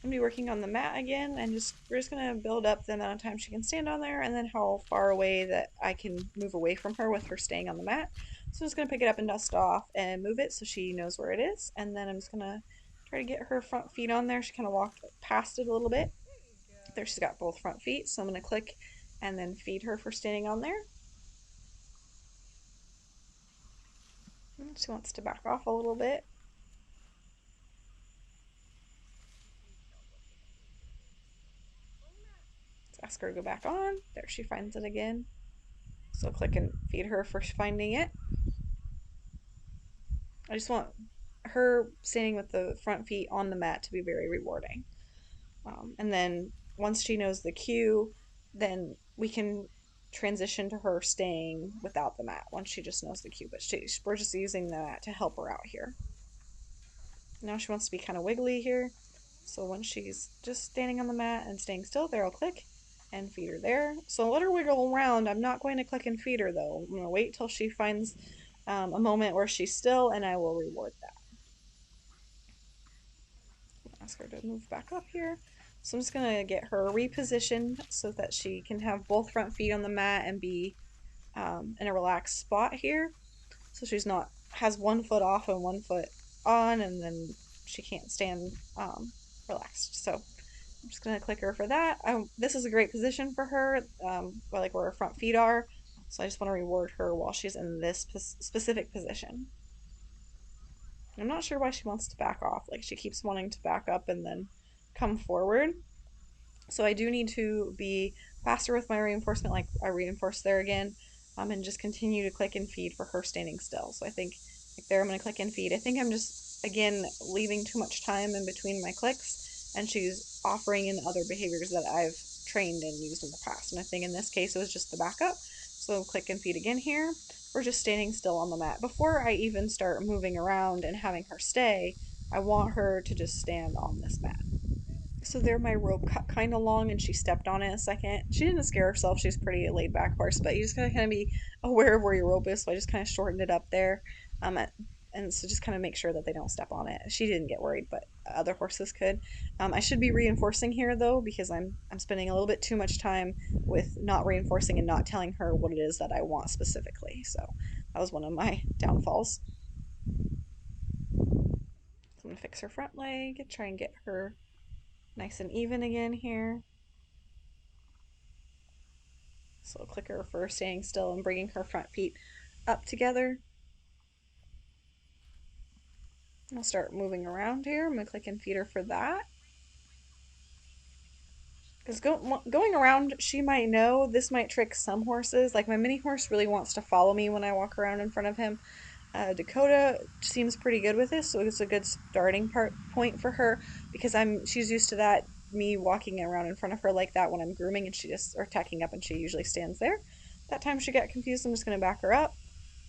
gonna be working on the mat again, and we're just gonna build up the amount of time she can stand on there, and then how far away that I can move away from her with her staying on the mat. So I'm just gonna pick it up and dust off and move it so she knows where it is, and then I'm just gonna try to get her front feet on there. She kind of walked past it a little bit. There, she's got both front feet, so I'm gonna click and then feed her for standing on there. She wants to back off a little bit. Let's ask her to go back on. There, she finds it again. So click and feed her for finding it. I just want her standing with the front feet on the mat to be very rewarding. And then once she knows the cue, then we can transition to her staying without the mat once she just knows the cue. But we're just using the mat to help her out here. Now she wants to be kind of wiggly here. So when she's just standing on the mat and staying still, there I'll click and feed her there. So let her wiggle around. I'm not going to click and feed her though. I'm going to wait till she finds a moment where she's still, and I will reward that. Ask her to move back up here. So I'm just going to get her repositioned so that she can have both front feet on the mat and be in a relaxed spot here. So she's not, has one foot off and one foot on, and then she can't stand relaxed. So I'm just going to click her for that. This is a great position for her, like where her front feet are. So I just want to reward her while she's in this specific position. I'm not sure why she wants to back off. Like she keeps wanting to back up and then come forward. So I do need to be faster with my reinforcement, like I reinforced there again, and just continue to click and feed for her standing still. So I think like there I'm going to click and feed. I think I'm just, again, leaving too much time in between my clicks, and she's offering in other behaviors that I've trained and used in the past. And I think in this case it was just the backup. So click and feed again here. We're just standing still on the mat. Before I even start moving around and having her stay, I want her to just stand on this mat. So there my rope cut kind of long, and she stepped on it a second. She didn't scare herself. She's a pretty laid back horse, but you just gotta kind of be aware of where your rope is. So I just kind of shortened it up there. And so just kind of make sure that they don't step on it. She didn't get worried, but other horses could. I should be reinforcing here though, because I'm spending a little bit too much time with not reinforcing and not telling her what it is that I want specifically. So that was one of my downfalls. So I'm gonna fix her front leg, try and get her nice and even again here. So click her for staying still and bringing her front feet up together. I'll start moving around here. I'm going to click and feed her for that. Because going around, she might know this might trick some horses. Like my mini horse really wants to follow me when I walk around in front of him. Dakota seems pretty good with this, so it's a good starting point for her because she's used to that, me walking around in front of her like that when I'm grooming, and she just, or tacking up, and she usually stands there. That time she got confused, I'm just going to back her up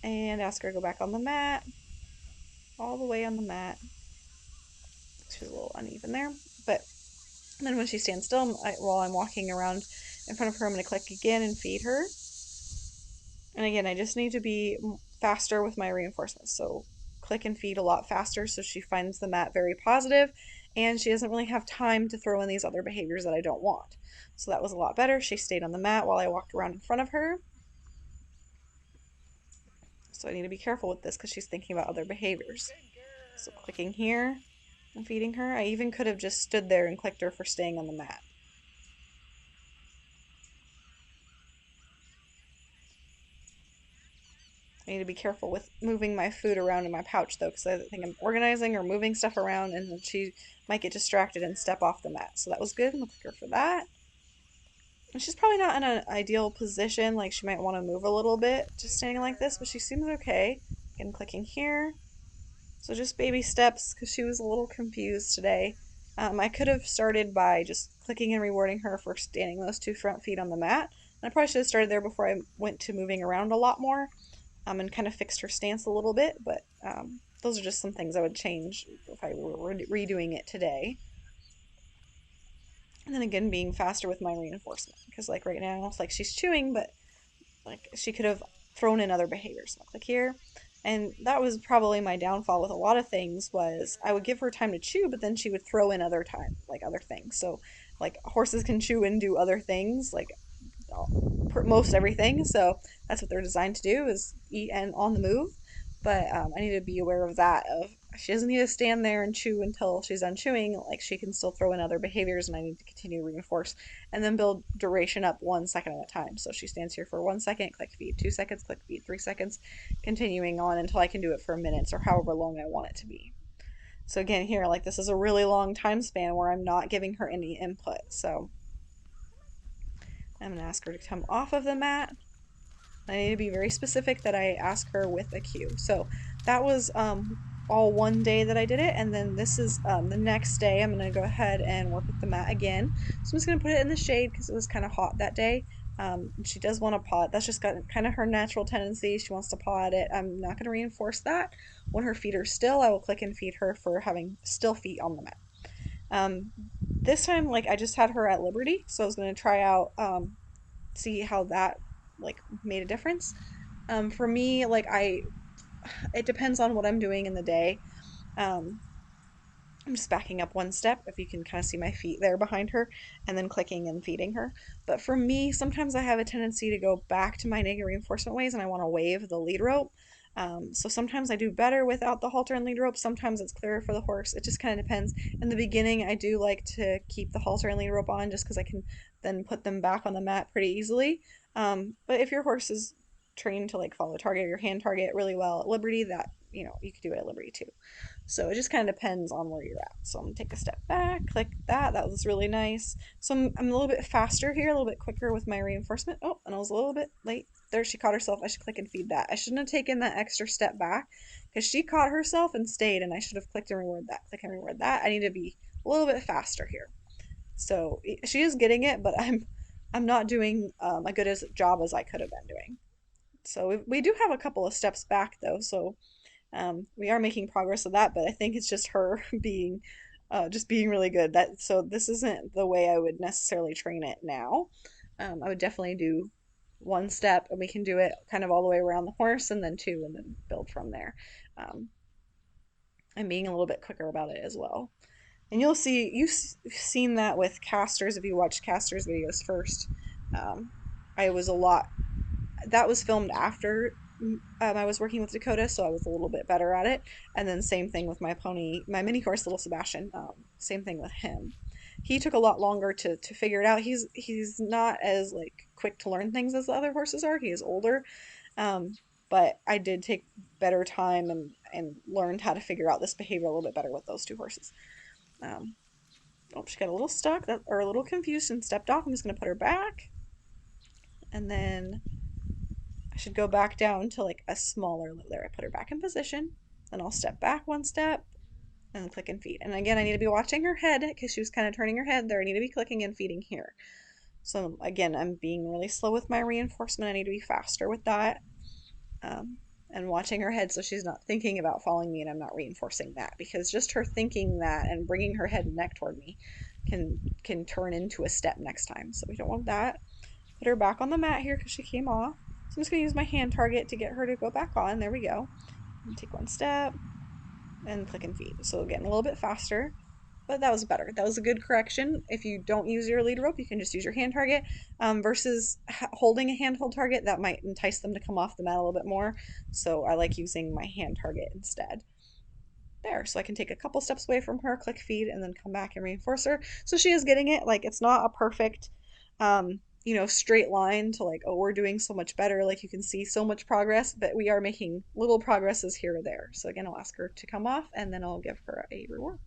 and ask her to go back on the mat, all the way on the mat. She's a little uneven there, but then when she stands still, while I'm walking around in front of her, I'm going to click again and feed her. And again, I just need to be faster with my reinforcements. So click and feed a lot faster so she finds the mat very positive, and she doesn't really have time to throw in these other behaviors that I don't want. So that was a lot better. She stayed on the mat while I walked around in front of her. So I need to be careful with this because she's thinking about other behaviors. So clicking here and feeding her. I even could have just stood there and clicked her for staying on the mat. I need to be careful with moving my food around in my pouch though, because I think I'm organizing or moving stuff around, and then she might get distracted and step off the mat. So that was good. I'm gonna click her for that. And she's probably not in an ideal position, like she might want to move a little bit just standing like this, but she seems okay. Again, clicking here. So just baby steps because she was a little confused today. I could have started by just clicking and rewarding her for standing those two front feet on the mat. And I probably should have started there before I went to moving around a lot more, and kind of fixed her stance a little bit. But those are just some things I would change if I were redoing it today. And then again, being faster with my reinforcement, because like right now, it's like she's chewing, but like she could have thrown in other behaviors. So I'll click here And that was probably my downfall with a lot of things was I would give her time to chew, but then she would throw in other time, like other things. So like horses can chew and do other things, like most everything. So that's what they're designed to do is eat and on the move. But I need to be aware of that. Of she doesn't need to stand there and chew until she's done chewing. Like she can still throw in other behaviors, and I need to continue to reinforce and then build duration up 1 second at a time. So she stands here for 1 second, click feed, 2 seconds, click feed, 3 seconds, continuing on until I can do it for minutes or however long I want it to be. So again, here, like this is a really long time span where I'm not giving her any input. So I'm gonna ask her to come off of the mat. I need to be very specific that I ask her with a cue. So that was all one day that I did it, and then this is the next day. I'm gonna go ahead and work with the mat again. So I'm just gonna put it in the shade because it was kind of hot that day. She does want to paw it. That's just got kind of her natural tendency. She wants to paw at it. I'm not gonna reinforce that. When her feet are still, I will click and feed her for having still feet on the mat. Um, this time, like I just had her at liberty, so I was gonna try out see how that like made a difference. For me, like it depends on what I'm doing in the day. Um, I'm just backing up 1 step, if you can kind of see my feet there behind her, and then clicking and feeding her. But for me, sometimes I have a tendency to go back to my negative reinforcement ways and I want to wave the lead rope. So sometimes I do better without the halter and lead rope. Sometimes it's clearer for the horse. It just kind of depends. In the beginning, I do like to keep the halter and lead rope on just because I can then put them back on the mat pretty easily. But if your horse is trained to like follow target or your hand target really well at Liberty, that you could do it at Liberty too. So it just kind of depends on where you're at. So I'm gonna take a step back, click that. That was really nice. So I'm a little bit faster here, a little bit quicker with my reinforcement. Oh, and I was a little bit late. There, she caught herself. I should click and feed that. I shouldn't have taken that extra step back because she caught herself and stayed, and I should have clicked and reward that. Click and reward that. I need to be a little bit faster here. So she is getting it, but I'm not doing a good as job as I could have been doing. So we do have a couple of steps back though, so we are making progress with that, but I think it's just her being just being really good. That so this isn't the way I would necessarily train it now. I would definitely do 1 step, and we can do it kind of all the way around the horse, and then two, and then build from there. Um, and being a little bit quicker about it as well. And you'll see you've seen that with casters if you watch casters videos first. Um, I was a lot that was filmed after I was working with Dakota, so I was a little bit better at it. And then same thing with my pony, my mini horse, little Sebastian. Same thing with him. He took a lot longer to figure it out. He's not as like quick to learn things as the other horses are. He is older, um, but I did take better time and learned how to figure out this behavior a little bit better with those two horses. Um, oh, she got a little stuck or a little confused and stepped off. I'm just gonna put her back, and then I should go back down to like a smaller, there, I put her back in position. Then I'll step back 1 step and then click and feed. And again, I need to be watching her head because she was kind of turning her head there. I need to be clicking and feeding here. So again, I'm being really slow with my reinforcement. I need to be faster with that. Um, and watching her head so she's not thinking about following me and I'm not reinforcing that because just her thinking that and bringing her head and neck toward me can turn into a step next time. So we don't want that. Put her back on the mat here because she came off. So I'm just going to use my hand target to get her to go back on. There we go. And take 1 step and click and feed. So again, a little bit faster, but that was better. That was a good correction. If you don't use your lead rope, you can just use your hand target versus holding a handhold target. That might entice them to come off the mat a little bit more. So I like using my hand target instead. There, so I can take a couple steps away from her, click feed, and then come back and reinforce her. So she is getting it. Like it's not a perfect straight line to like, oh, we're doing so much better. Like you can see so much progress, but we are making little progresses here or there. So again, I'll ask her to come off and then I'll give her a reward.